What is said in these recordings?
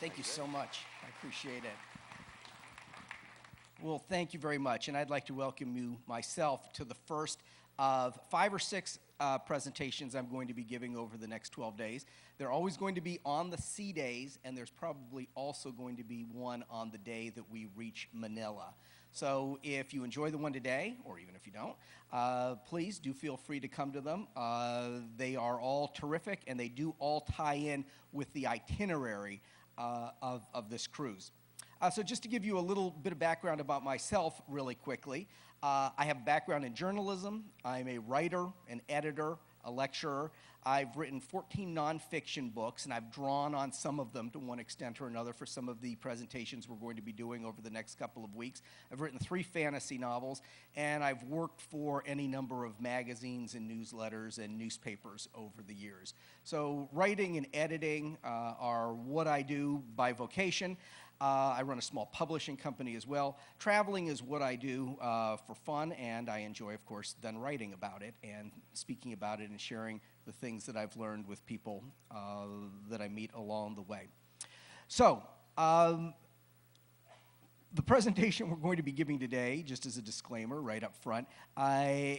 Thank you so much. I appreciate it. Well, thank you very much, and I'd like to welcome you myself to the first of 5 or 6 presentations I'm going to be giving over the next 12 days. They're always going to be on the sea days, and there's probably also going to be one on the day that we reach Manila. So if you enjoy the one today, or even if you don't, please do feel free to come to them. They are all terrific, and they do all tie in with the itinerary of this cruise. So just to give you a little bit of background about myself really quickly, I have a background in journalism. I'm a writer, an editor, a lecturer. I've written 14 nonfiction books, and I've drawn on some of them to one extent or another for some of the presentations we're going to be doing over the next couple of weeks. I've written 3 fantasy novels, and I've worked for any number of magazines and newsletters and newspapers over the years. So writing and editing are what I do by vocation. I run a small publishing company as well. Traveling is what I do for fun, and I enjoy, of course, then writing about it and speaking about it and sharing the things that I've learned with people that I meet along the way. So, the presentation we're going to be giving today, just as a disclaimer right up front,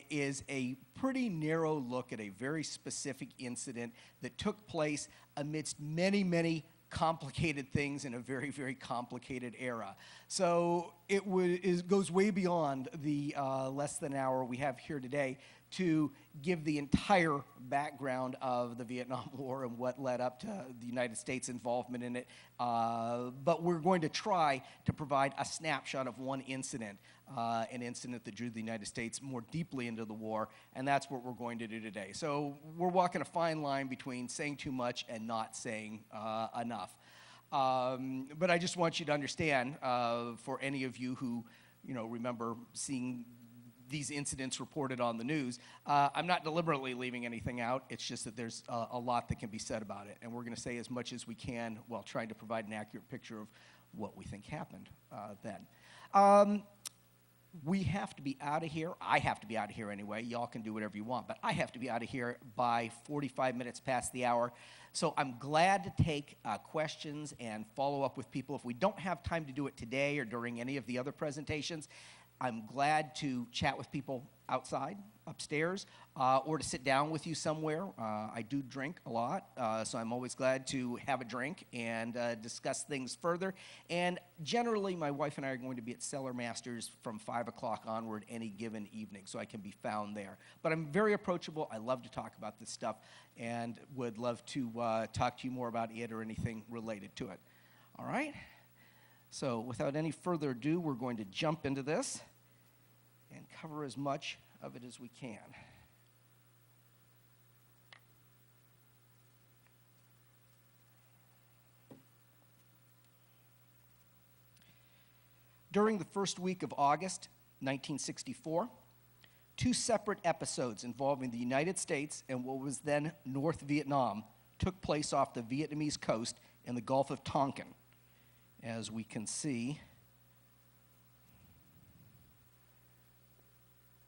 is a pretty narrow look at a very specific incident that took place amidst many, many complicated things in a very, very complicated era. So it goes way beyond the less than an hour we have here today to give the entire background of the Vietnam War and what led up to the United States' involvement in it. But we're going to try to provide a snapshot of one incident, an incident that drew the United States more deeply into the war, and that's what we're going to do today. So we're walking a fine line between saying too much and not saying enough. But I just want you to understand, for any of you who, remember seeing these incidents reported on the news, I'm not deliberately leaving anything out. It's just that there's a lot that can be said about it, and we're going to say as much as we can while trying to provide an accurate picture of what we think happened then. We have to be out of here. I have to be out of here anyway. Y'all can do whatever you want, but I have to be out of here by 45 minutes past the hour. So I'm glad to take questions and follow up with people. If we don't have time to do it today or during any of the other presentations, I'm glad to chat with people outside, upstairs, or to sit down with you somewhere. I do drink a lot, so I'm always glad to have a drink and discuss things further. And generally, my wife and I are going to be at Cellar Masters from 5 o'clock onward any given evening, so I can be found there. But I'm very approachable. I love to talk about this stuff and would love to talk to you more about it or anything related to it. All right? So without any further ado, we're going to jump into this and cover as much of it as we can. During the first week of August 1964, 2 separate episodes involving the United States and what was then North Vietnam took place off the Vietnamese coast in the Gulf of Tonkin, as we can see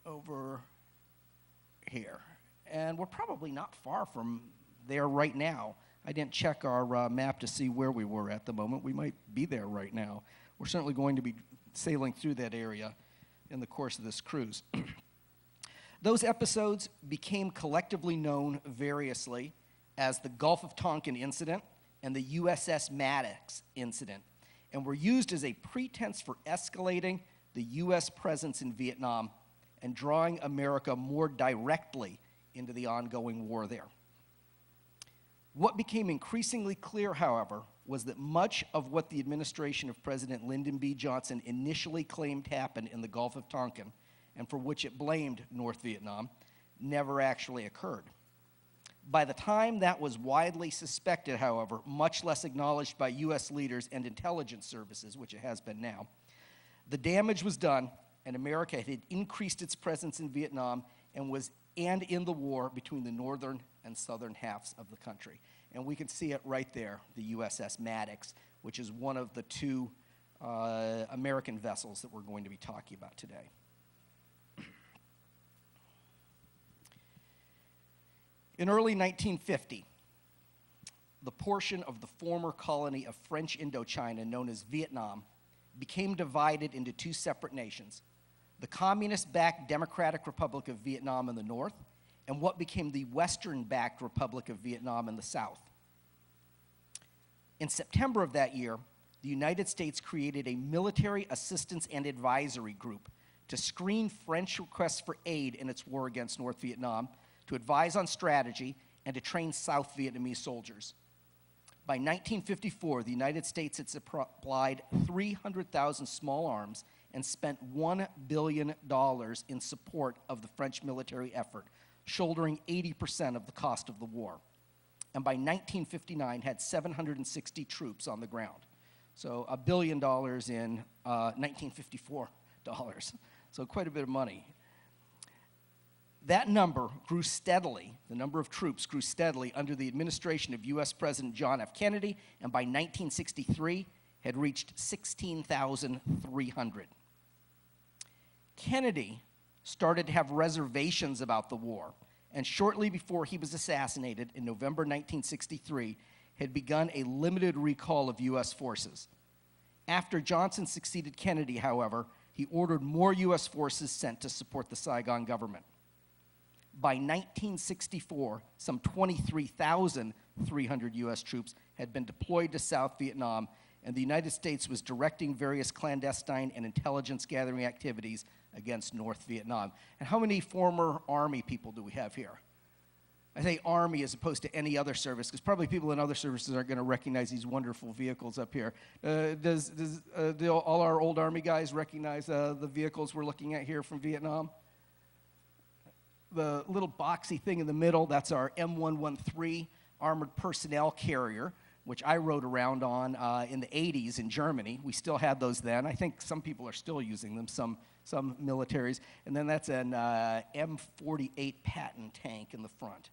over here. And we're probably not far from there right now. I didn't check our map to see where we were at the moment. We might be there right now. We're certainly going to be sailing through that area in the course of this cruise. Those episodes became collectively known variously as the Gulf of Tonkin incident and the USS Maddox incident, and were used as a pretense for escalating the U.S. presence in Vietnam and drawing America more directly into the ongoing war there. What became increasingly clear, however, was that much of what the administration of President Lyndon B. Johnson initially claimed happened in the Gulf of Tonkin, and for which it blamed North Vietnam, never actually occurred. By the time that was widely suspected, however, much less acknowledged by U.S. leaders and intelligence services, which it has been now, the damage was done, and America had increased its presence in Vietnam and in the war between the northern and southern halves of the country. And we can see it right there, the USS Maddox, which is one of the 2 American vessels that we're going to be talking about today. In early 1950, the portion of the former colony of French Indochina known as Vietnam became divided into two separate nations, the communist-backed Democratic Republic of Vietnam in the north and what became the Western-backed Republic of Vietnam in the south. In September of that year, the United States created a military assistance and advisory group to screen French requests for aid in its war against North Vietnam, to advise on strategy, and to train South Vietnamese soldiers. By 1954, the United States had supplied 300,000 small arms and spent $1 billion in support of the French military effort, shouldering 80% of the cost of the war. And by 1959, had 760 troops on the ground. So $1 billion in 1954 dollars. So quite a bit of money. That number grew steadily, the number of troops grew steadily under the administration of U.S. President John F. Kennedy, and by 1963 had reached 16,300. Kennedy started to have reservations about the war, and shortly before he was assassinated in November 1963, had begun a limited recall of U.S. forces. After Johnson succeeded Kennedy, however, he ordered more U.S. forces sent to support the Saigon government. By 1964, some 23,300 U.S. troops had been deployed to South Vietnam, and the United States was directing various clandestine and intelligence gathering activities against North Vietnam. And how many former Army people do we have here? I say Army as opposed to any other service, because probably people in other services aren't going to recognize these wonderful vehicles up here. Do all our old Army guys recognize the vehicles we're looking at here from Vietnam? The little boxy thing in the middle, that's our M113 armored personnel carrier, which I rode around on in the 80s in Germany. We still had those then. I think some people are still using them, some militaries. And then that's an M48 Patton tank in the front.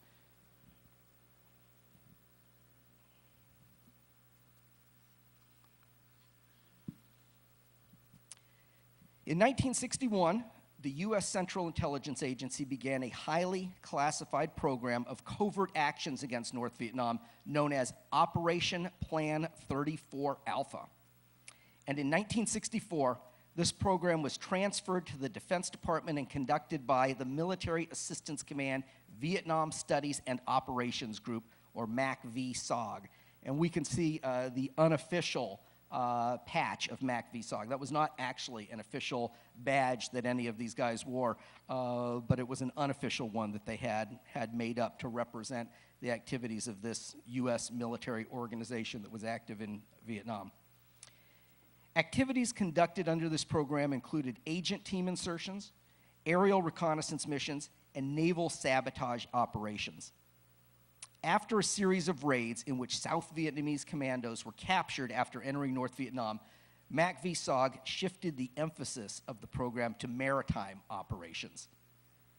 In 1961, the U.S. Central Intelligence Agency began a highly classified program of covert actions against North Vietnam known as Operation Plan 34 Alpha. And in 1964, this program was transferred to the Defense Department and conducted by the Military Assistance Command Vietnam Studies and Operations Group, or MACV-SOG. And we can see the unofficial patch of MACV-SOG. That was not actually an official badge that any of these guys wore, but it was an unofficial one that they had made up to represent the activities of this U.S. military organization that was active in Vietnam. Activities conducted under this program included agent team insertions, aerial reconnaissance missions, and naval sabotage operations. After a series of raids in which South Vietnamese commandos were captured after entering North Vietnam, MACV-SOG shifted the emphasis of the program to maritime operations.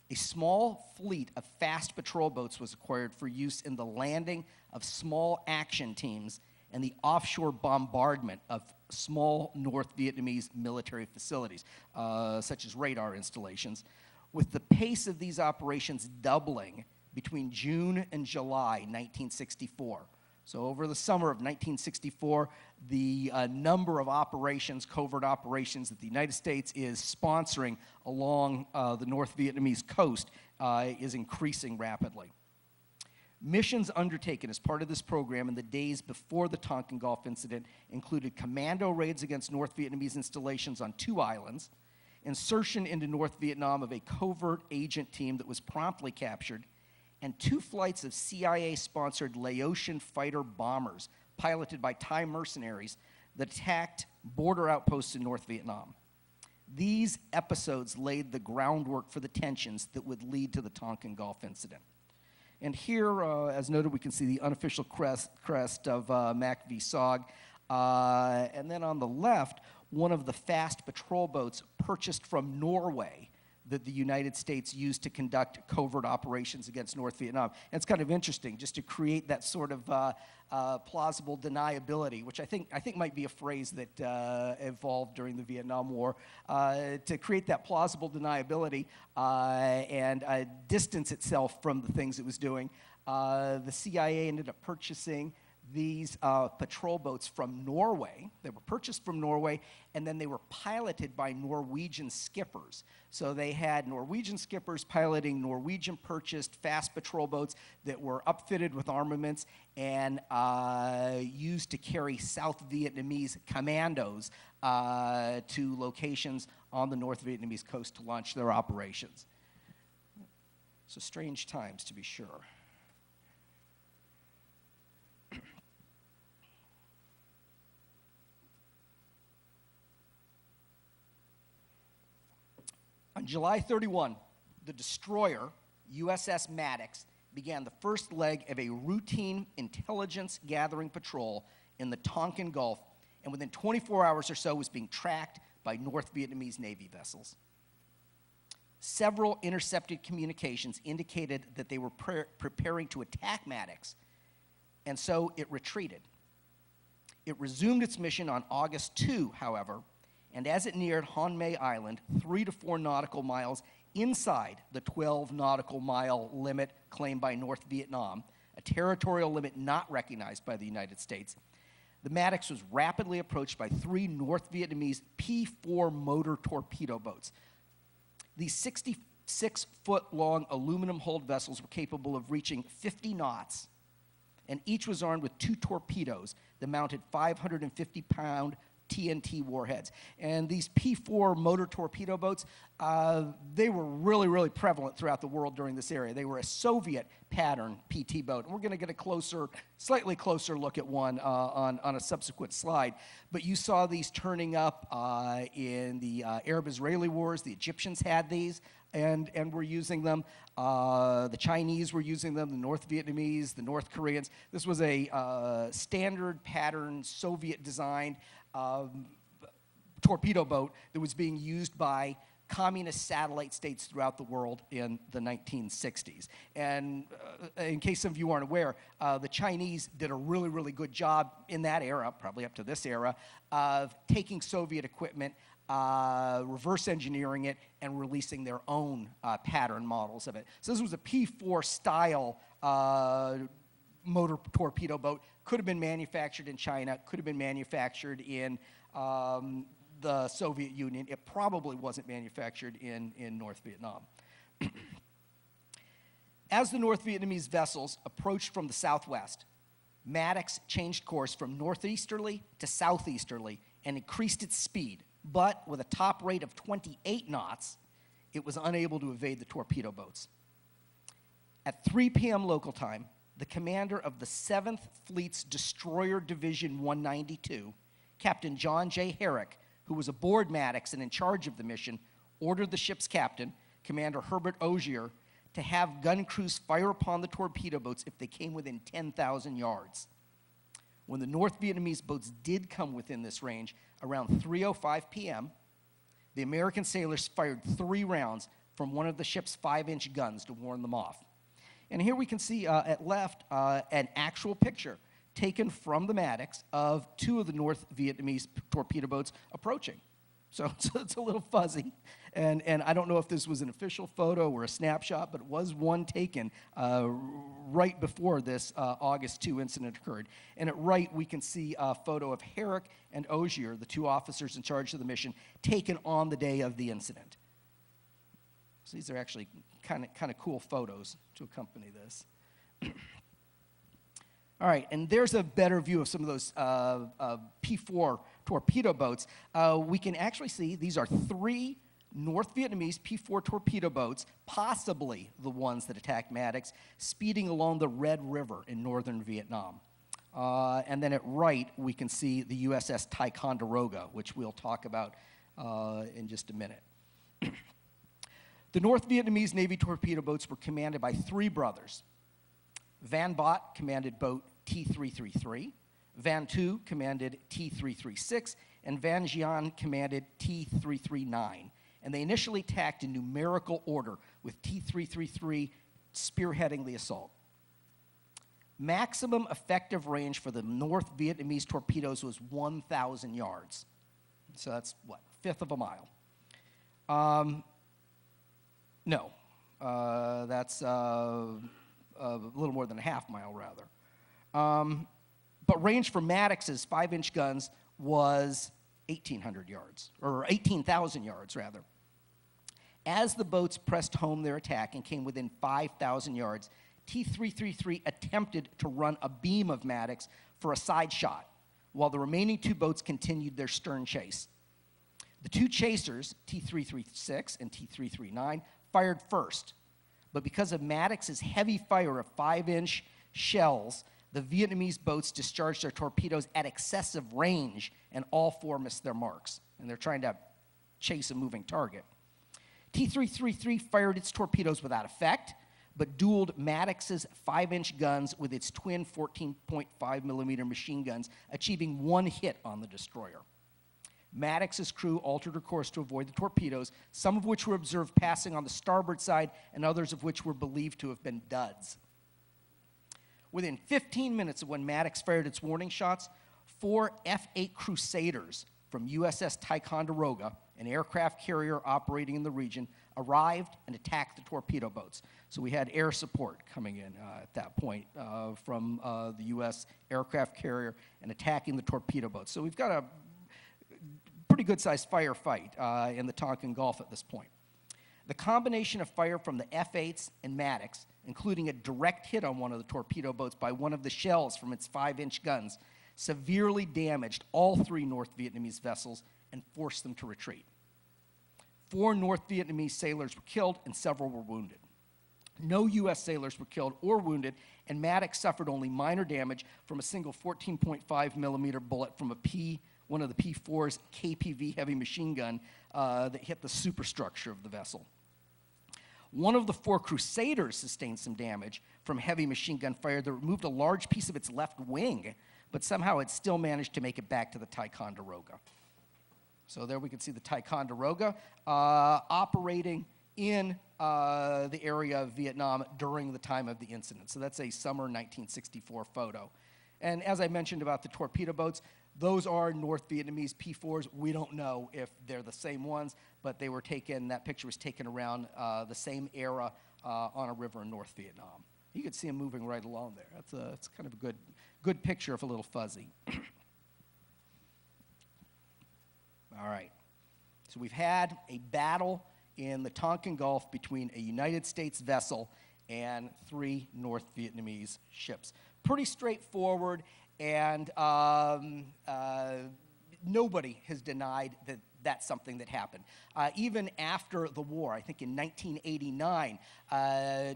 A small fleet of fast patrol boats was acquired for use in the landing of small action teams and the offshore bombardment of small North Vietnamese military facilities, such as radar installations, with the pace of these operations doubling between June and July 1964. So over the summer of 1964, the number of operations, covert operations that the United States is sponsoring along the North Vietnamese coast is increasing rapidly. Missions undertaken as part of this program in the days before the Tonkin Gulf incident included commando raids against North Vietnamese installations on 2 islands, insertion into North Vietnam of a covert agent team that was promptly captured, and 2 flights of CIA-sponsored Laotian fighter bombers piloted by Thai mercenaries that attacked border outposts in North Vietnam. These episodes laid the groundwork for the tensions that would lead to the Tonkin Gulf incident. And here, as noted, we can see the unofficial crest of MACV-SOG. And then on the left, one of the fast patrol boats purchased from Norway that the United States used to conduct covert operations against North Vietnam. And it's kind of interesting just to create that sort of plausible deniability, which I think might be a phrase that evolved during the Vietnam War, to create that plausible deniability and distance itself from the things it was doing. The CIA ended up purchasing these patrol boats from Norway. They were purchased from Norway, and then they were piloted by Norwegian skippers. So they had Norwegian skippers piloting Norwegian-purchased fast patrol boats that were upfitted with armaments and used to carry South Vietnamese commandos to locations on the North Vietnamese coast to launch their operations. So strange times, to be sure. On July 31, the destroyer, USS Maddox, began the first leg of a routine intelligence-gathering patrol in the Tonkin Gulf, and within 24 hours or so was being tracked by North Vietnamese Navy vessels. Several intercepted communications indicated that they were preparing to attack Maddox, and so it retreated. It resumed its mission on August 2, however, and as it neared Hon Mae Island, 3 to 4 nautical miles inside the 12 nautical mile limit claimed by North Vietnam, a territorial limit not recognized by the United States, the Maddox was rapidly approached by 3 North Vietnamese P-4 motor torpedo boats. These 66-foot-long aluminum-hulled vessels were capable of reaching 50 knots, and each was armed with 2 torpedoes that mounted 550-pound TNT warheads. And these P-4 motor torpedo boats, they were really, really prevalent throughout the world during this era. They were a Soviet pattern PT boat. And we're going to get a slightly closer look at one on a subsequent slide. But you saw these turning up in the Arab-Israeli wars. The Egyptians had these and were using them. The Chinese were using them, the North Vietnamese, the North Koreans. This was a standard pattern, Soviet-designed torpedo boat that was being used by communist satellite states throughout the world in the 1960s. And in case some of you aren't aware, the Chinese did a really, really good job in that era, probably up to this era, of taking Soviet equipment, reverse engineering it, and releasing their own pattern models of it. So this was a P-4 style motor torpedo boat. Could have been manufactured in China, could have been manufactured in the Soviet Union. It probably wasn't manufactured in North Vietnam. As the North Vietnamese vessels approached from the southwest, Maddox changed course from northeasterly to southeasterly and increased its speed, but with a top rate of 28 knots, it was unable to evade the torpedo boats. At 3 p.m. local time, the commander of the 7th Fleet's Destroyer Division 192, Captain John J. Herrick, who was aboard Maddox and in charge of the mission, ordered the ship's captain, Commander Herbert Ogier, to have gun crews fire upon the torpedo boats if they came within 10,000 yards. When the North Vietnamese boats did come within this range, around 3:05 p.m., the American sailors fired 3 rounds from one of the ship's 5-inch guns to warn them off. And here we can see at left an actual picture taken from the Maddox of 2 of the North Vietnamese torpedo boats approaching. So it's a little fuzzy, and I don't know if this was an official photo or a snapshot, but it was one taken right before this August 2 incident occurred. And at right, we can see a photo of Herrick and Ogier, the 2 officers in charge of the mission, taken on the day of the incident. So these are actually kind of cool photos to accompany this. All right, and there's a better view of some of those P-4 torpedo boats. We can actually see these are 3 North Vietnamese P-4 torpedo boats, possibly the ones that attacked Maddox, speeding along the Red River in northern Vietnam. And then at right, we can see the USS Ticonderoga, which we'll talk about in just a minute. The North Vietnamese Navy torpedo boats were commanded by 3 brothers. Van Bott commanded boat T-333, Van Tu commanded T-336, and Van Gian commanded T-339. And they initially attacked in numerical order, with T-333 spearheading the assault. Maximum effective range for the North Vietnamese torpedoes was 1,000 yards. So that's, what, 1/5 of a mile? No, that's a little more than a 1/2 mile, rather. But range for Maddox's 5-inch guns was 1,800 yards, or 18,000 yards, rather. As the boats pressed home their attack and came within 5,000 yards, T-333 attempted to run a beam of Maddox for a side shot, while the remaining 2 boats continued their stern chase. The 2 chasers, T-336 and T-339, fired first, but because of Maddox's heavy fire of 5-inch shells, the Vietnamese boats discharged their torpedoes at excessive range, and all 4 missed their marks, and they're trying to chase a moving target. T-333 fired its torpedoes without effect, but dueled Maddox's 5-inch guns with its twin 14.5 millimeter machine guns, achieving 1 hit on the destroyer. Maddox's crew altered her course to avoid the torpedoes, some of which were observed passing on the starboard side, and others of which were believed to have been duds. Within 15 minutes of when Maddox fired its warning shots, 4 F-8 Crusaders from USS Ticonderoga, an aircraft carrier operating in the region, arrived and attacked the torpedo boats. So we had air support coming in at that point from the U.S. aircraft carrier and attacking the torpedo boats. So we've got a pretty good-sized firefight in the Tonkin Gulf at this point. The combination of fire from the F-8s and Maddox, including a direct hit on one of the torpedo boats by one of the shells from its 5-inch guns, severely damaged all 3 North Vietnamese vessels and forced them to retreat. 4 North Vietnamese sailors were killed and several were wounded. No U.S. sailors were killed or wounded, and Maddox suffered only minor damage from a single 14.5 millimeter bullet from one of the P-4's KPV heavy machine gun that hit the superstructure of the vessel. One of the 4 Crusaders sustained some damage from heavy machine gun fire that removed a large piece of its left wing, but somehow it still managed to make it back to the Ticonderoga. So there we can see the Ticonderoga operating in the area of Vietnam during the time of the incident. So that's a summer 1964 photo. And as I mentioned about the torpedo boats, those are North Vietnamese P-4s. We don't know if they're the same ones, but they were taken, that picture was taken around the same era on a river in North Vietnam. You can see them moving right along there. That's kind of a good picture if a little fuzzy. All right, so we've had a battle in the Tonkin Gulf between a United States vessel and 3 North Vietnamese ships. Pretty straightforward, and nobody has denied that that's something that happened. Even after the war, I think in 1989,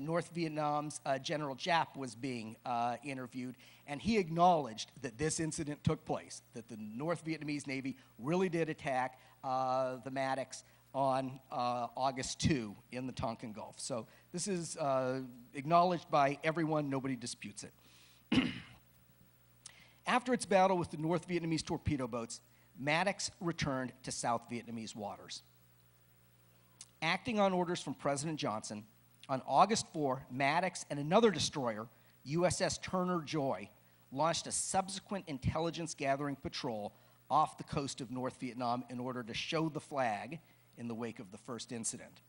North Vietnam's General Giap was being interviewed, and he acknowledged that this incident took place, that the North Vietnamese Navy really did attack the Maddox on August 2 in the Tonkin Gulf. So this is acknowledged by everyone, nobody disputes it. After its battle with the North Vietnamese torpedo boats, Maddox returned to South Vietnamese waters. Acting on orders from President Johnson, on August 4, Maddox and another destroyer, USS Turner Joy, launched a subsequent intelligence-gathering patrol off the coast of North Vietnam in order to show the flag in the wake of the first incident.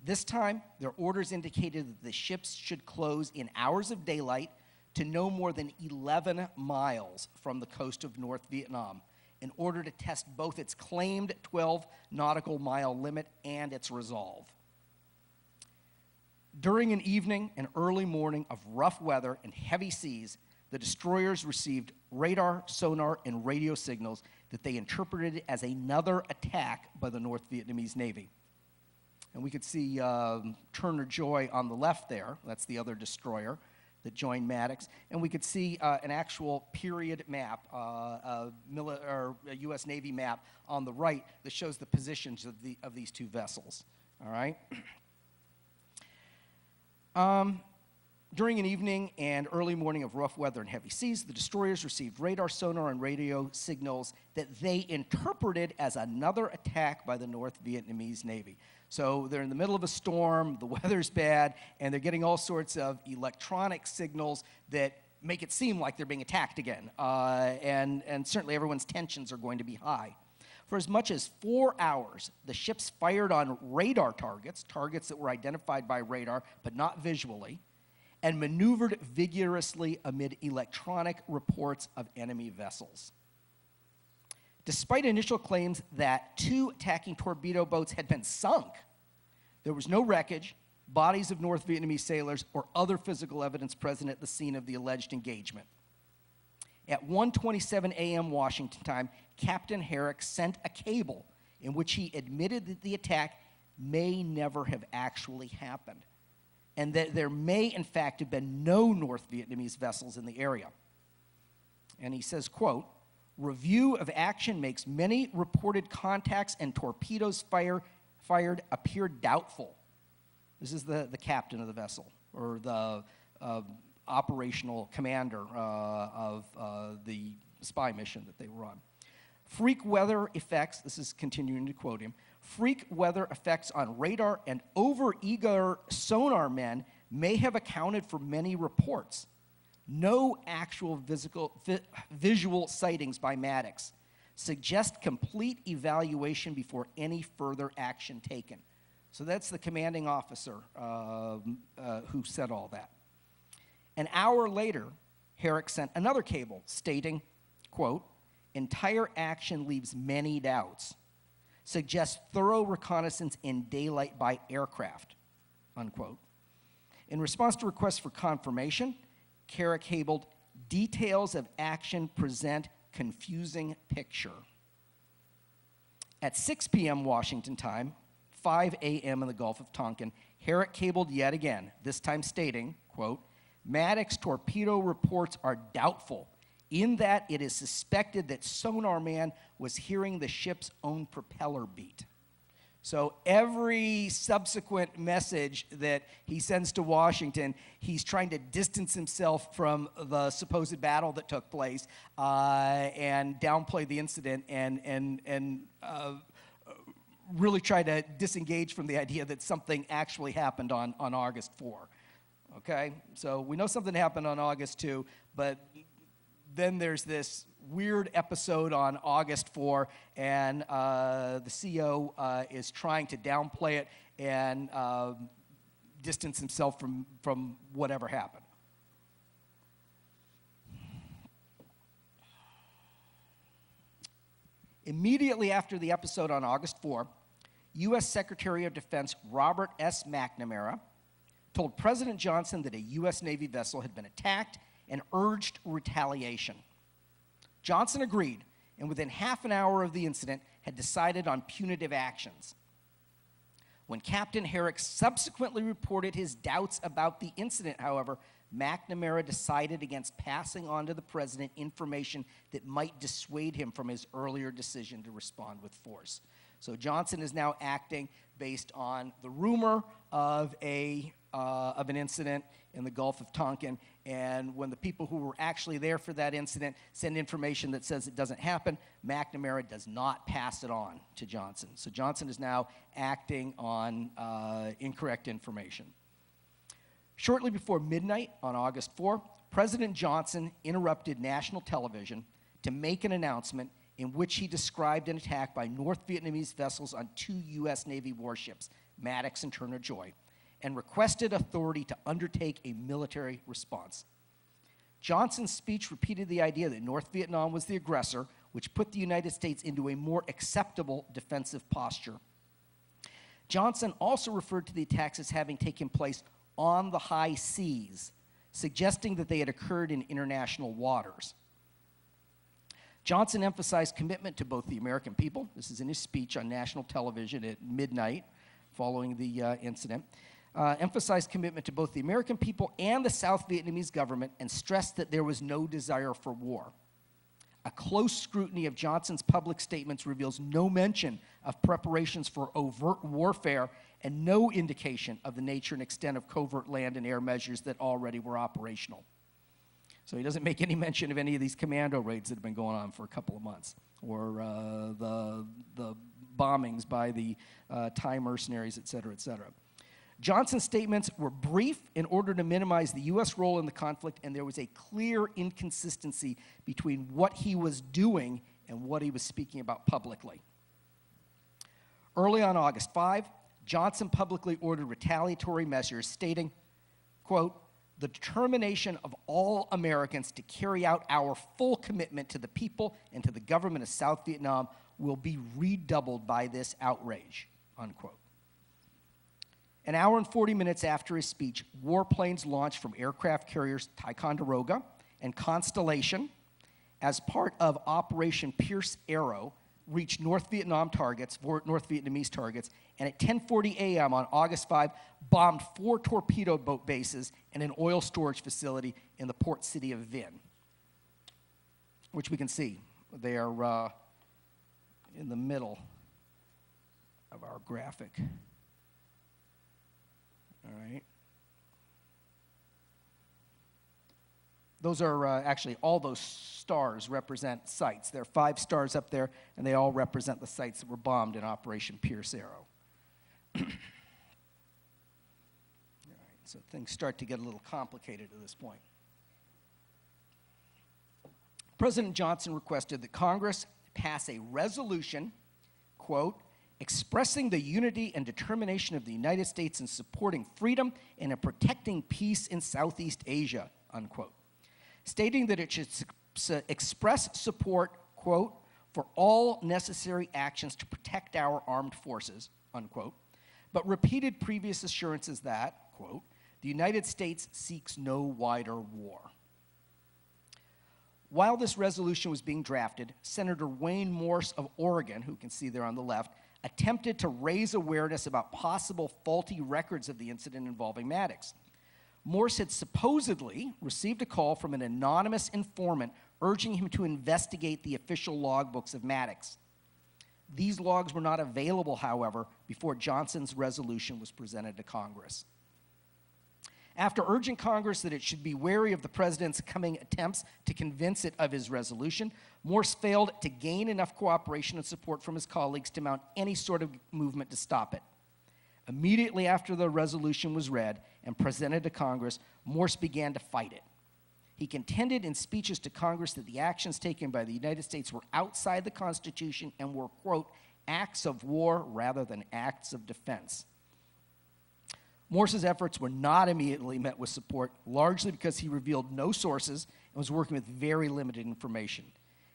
This time, their orders indicated that the ships should close in hours of daylight to no more than 11 miles from the coast of North Vietnam in order to test both its claimed 12 nautical mile limit and its resolve. During an evening and early morning of rough weather and heavy seas, the destroyers received radar, sonar, and radio signals that they interpreted as another attack by the North Vietnamese Navy. And we could see Turner Joy on the left there. That's the other destroyer that joined Maddox. And we could see an actual period map, a U.S. Navy map on the right that shows the positions of these 2 vessels. All right? During an evening and early morning of rough weather and heavy seas, the destroyers received radar, sonar, and radio signals that they interpreted as another attack by the North Vietnamese Navy. So they're in the middle of a storm, the weather's bad, and they're getting all sorts of electronic signals that make it seem like they're being attacked again. And certainly everyone's tensions are going to be high. For as much as 4 hours, the ships fired on radar targets that were identified by radar but not visually, and maneuvered vigorously amid electronic reports of enemy vessels. Despite initial claims that 2 attacking torpedo boats had been sunk, there was no wreckage, bodies of North Vietnamese sailors, or other physical evidence present at the scene of the alleged engagement. At 1:27 a.m. Washington time, Captain Herrick sent a cable in which he admitted that the attack may never have actually happened, and that there may, in fact, have been no North Vietnamese vessels in the area. And he says, quote, "Review of action makes many reported contacts and torpedoes fired appear doubtful." This is the captain of the vessel, or the operational commander of the spy mission that they were on. "Freak weather effects," this is continuing to quote him, "freak weather effects on radar and over-eager sonar men may have accounted for many reports. No actual visual sightings by Maddox. Suggest complete evaluation before any further action taken." So that's the commanding officer who said all that. An hour later, Herrick sent another cable stating, quote, "Entire action leaves many doubts. Suggests thorough reconnaissance in daylight by aircraft," unquote. In response to requests for confirmation, Herrick cabled, "Details of action present confusing picture." At 6 p.m. Washington time, 5 a.m. in the Gulf of Tonkin, Herrick cabled yet again, this time stating, quote, "Maddox torpedo reports are doubtful, in that it is suspected that sonar man was hearing the ship's own propeller beat." So every subsequent message that he sends to Washington, he's trying to distance himself from the supposed battle that took place and downplay the incident and really try to disengage from the idea that something actually happened on August 4. Okay? So we know something happened on August 2, but then there's this weird episode on August 4, and the CO is trying to downplay it and distance himself from whatever happened. Immediately after the episode on August 4, U.S. Secretary of Defense Robert S. McNamara told President Johnson that a U.S. Navy vessel had been attacked and urged retaliation. Johnson agreed, and within half an hour of the incident had decided on punitive actions. When Captain Herrick subsequently reported his doubts about the incident, however, McNamara decided against passing on to the president information that might dissuade him from his earlier decision to respond with force. So Johnson is now acting based on the rumor of an incident in the Gulf of Tonkin, and when the people who were actually there for that incident send information that says it doesn't happen, McNamara does not pass it on to Johnson. So Johnson is now acting on incorrect information. Shortly before midnight on August 4, President Johnson interrupted national television to make an announcement in which he described an attack by North Vietnamese vessels on 2 U.S. Navy warships, Maddox and Turner Joy, and requested authority to undertake a military response. Johnson's speech repeated the idea that North Vietnam was the aggressor, which put the United States into a more acceptable defensive posture. Johnson also referred to the attacks as having taken place on the high seas, suggesting that they had occurred in international waters. Johnson emphasized commitment to both the American people. This is in his speech on national television at midnight following the incident. Emphasized commitment to both the American people and the South Vietnamese government, and stressed that there was no desire for war. A close scrutiny of Johnson's public statements reveals no mention of preparations for overt warfare and no indication of the nature and extent of covert land and air measures that already were operational. So he doesn't make any mention of any of these commando raids that have been going on for a couple of months, or the bombings by the Thai mercenaries, et cetera, et cetera. Johnson's statements were brief in order to minimize the U.S. role in the conflict, and there was a clear inconsistency between what he was doing and what he was speaking about publicly. Early on August 5, Johnson publicly ordered retaliatory measures, stating, quote, the determination of all Americans to carry out our full commitment to the people and to the government of South Vietnam will be redoubled by this outrage, unquote. An hour and 40 minutes after his speech, warplanes launched from aircraft carriers Ticonderoga and Constellation as part of Operation Pierce Arrow reached North Vietnamese targets, and at 10:40 a.m. on August 5, bombed 4 torpedo boat bases and an oil storage facility in the port city of Vinh, which we can see. They are in the middle of our graphic. All right. Those are actually, all those stars represent sites. There are 5 stars up there, and they all represent the sites that were bombed in Operation Pierce Arrow. All right, so things start to get a little complicated at this point. President Johnson requested that Congress pass a resolution, quote, expressing the unity and determination of the United States in supporting freedom and in protecting peace in Southeast Asia, unquote, stating that it should express support, quote, for all necessary actions to protect our armed forces, unquote, but repeated previous assurances that, quote, the United States seeks no wider war. While this resolution was being drafted, Senator Wayne Morse of Oregon, who you can see there on the left, attempted to raise awareness about possible faulty records of the incident involving Maddox. Morse had supposedly received a call from an anonymous informant urging him to investigate the official logbooks of Maddox. These logs were not available, however, before Johnson's resolution was presented to Congress. After urging Congress that it should be wary of the president's coming attempts to convince it of his resolution, Morse failed to gain enough cooperation and support from his colleagues to mount any sort of movement to stop it. Immediately after the resolution was read and presented to Congress, Morse began to fight it. He contended in speeches to Congress that the actions taken by the United States were outside the Constitution and were, quote, acts of war rather than acts of defense. Morse's efforts were not immediately met with support, largely because he revealed no sources and was working with very limited information.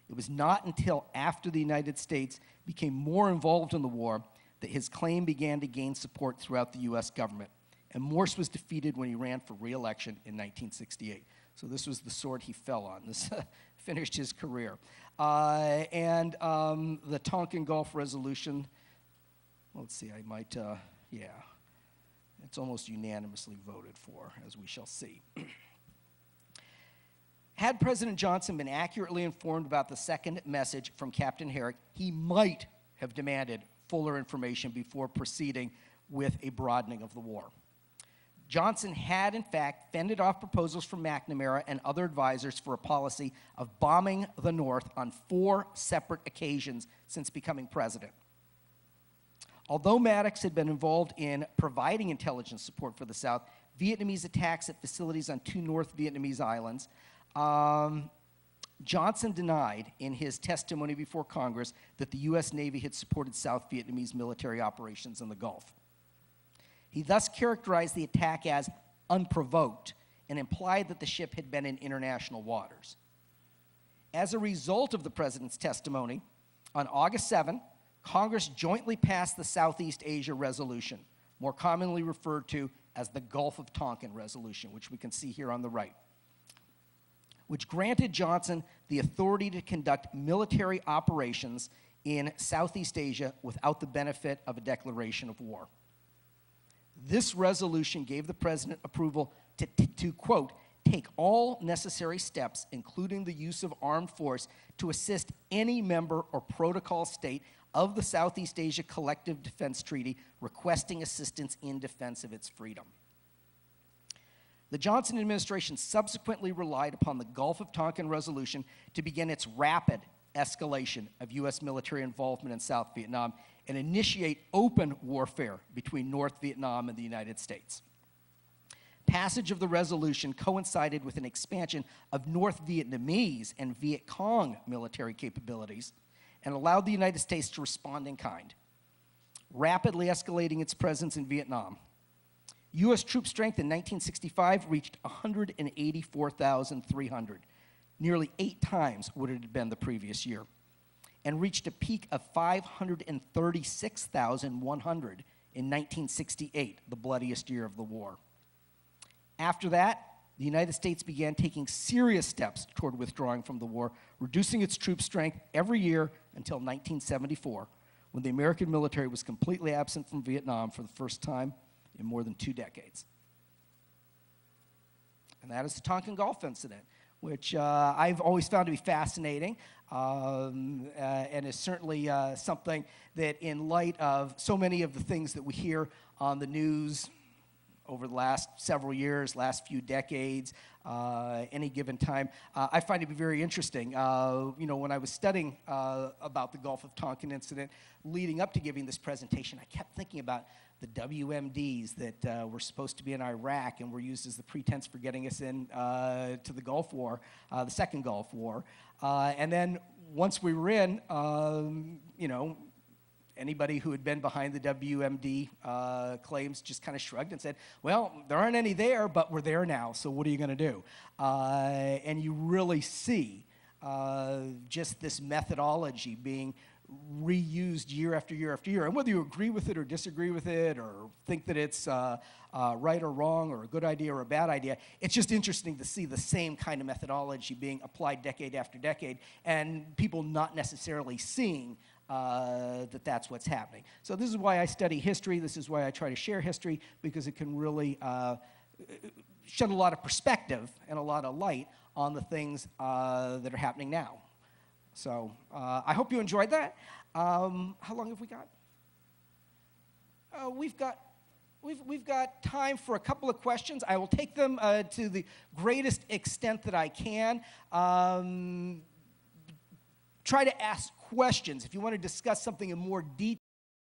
It was not until after the United States became more involved in the war that his claim began to gain support throughout the U.S. government. And Morse was defeated when he ran for re-election in 1968. So this was the sword he fell on. This finished his career. The Tonkin Gulf Resolution, let's see, I might, yeah. It's almost unanimously voted for, as we shall see. Had President Johnson been accurately informed about the second message from Captain Herrick, he might have demanded fuller information before proceeding with a broadening of the war. Johnson had, in fact, fended off proposals from McNamara and other advisors for a policy of bombing the North on 4 separate occasions since becoming president. Although Maddox had been involved in providing intelligence support for the South, Vietnamese attacks at facilities on 2 North Vietnamese islands, Johnson denied in his testimony before Congress that the U.S. Navy had supported South Vietnamese military operations in the Gulf. He thus characterized the attack as unprovoked and implied that the ship had been in international waters. As a result of the president's testimony, on August 7, Congress jointly passed the Southeast Asia Resolution, more commonly referred to as the Gulf of Tonkin Resolution, which we can see here on the right, which granted Johnson the authority to conduct military operations in Southeast Asia without the benefit of a declaration of war. This resolution gave the president approval to quote, take all necessary steps, including the use of armed force, to assist any member or protocol state of the Southeast Asia Collective Defense Treaty requesting assistance in defense of its freedom. The Johnson administration subsequently relied upon the Gulf of Tonkin Resolution to begin its rapid escalation of U.S. military involvement in South Vietnam and initiate open warfare between North Vietnam and the United States. Passage of the resolution coincided with an expansion of North Vietnamese and Viet Cong military capabilities and allowed the United States to respond in kind, rapidly escalating its presence in Vietnam. U.S. troop strength in 1965 reached 184,300, nearly 8 times what it had been the previous year, and reached a peak of 536,100 in 1968, the bloodiest year of the war. After that, the United States began taking serious steps toward withdrawing from the war, reducing its troop strength every year until 1974, when the American military was completely absent from Vietnam for the first time in more than 2 decades. And that is the Tonkin Gulf incident, which I've always found to be fascinating, and is certainly something that, in light of so many of the things that we hear on the news over the last several years, last few decades, any given time, I find it to be very interesting. When I was studying about the Gulf of Tonkin incident, leading up to giving this presentation, I kept thinking about the WMDs that were supposed to be in Iraq and were used as the pretense for getting us in to the Gulf War, the second Gulf War. And then once we were in, anybody who had been behind the WMD claims just kind of shrugged and said, well, there aren't any there, but we're there now, so what are you going to do? And you really see just this methodology being reused year after year after year. And whether you agree with it or disagree with it or think that it's right or wrong or a good idea or a bad idea, it's just interesting to see the same kind of methodology being applied decade after decade and people not necessarily seeing that that's what's happening. So this is why I study history. This is why I try to share history, because it can really shed a lot of perspective and a lot of light on the things that are happening now. So I hope you enjoyed that. How long have we got? We've got time for a couple of questions. I will take them to the greatest extent that I can. Try to ask questions if you want to discuss something in more detail.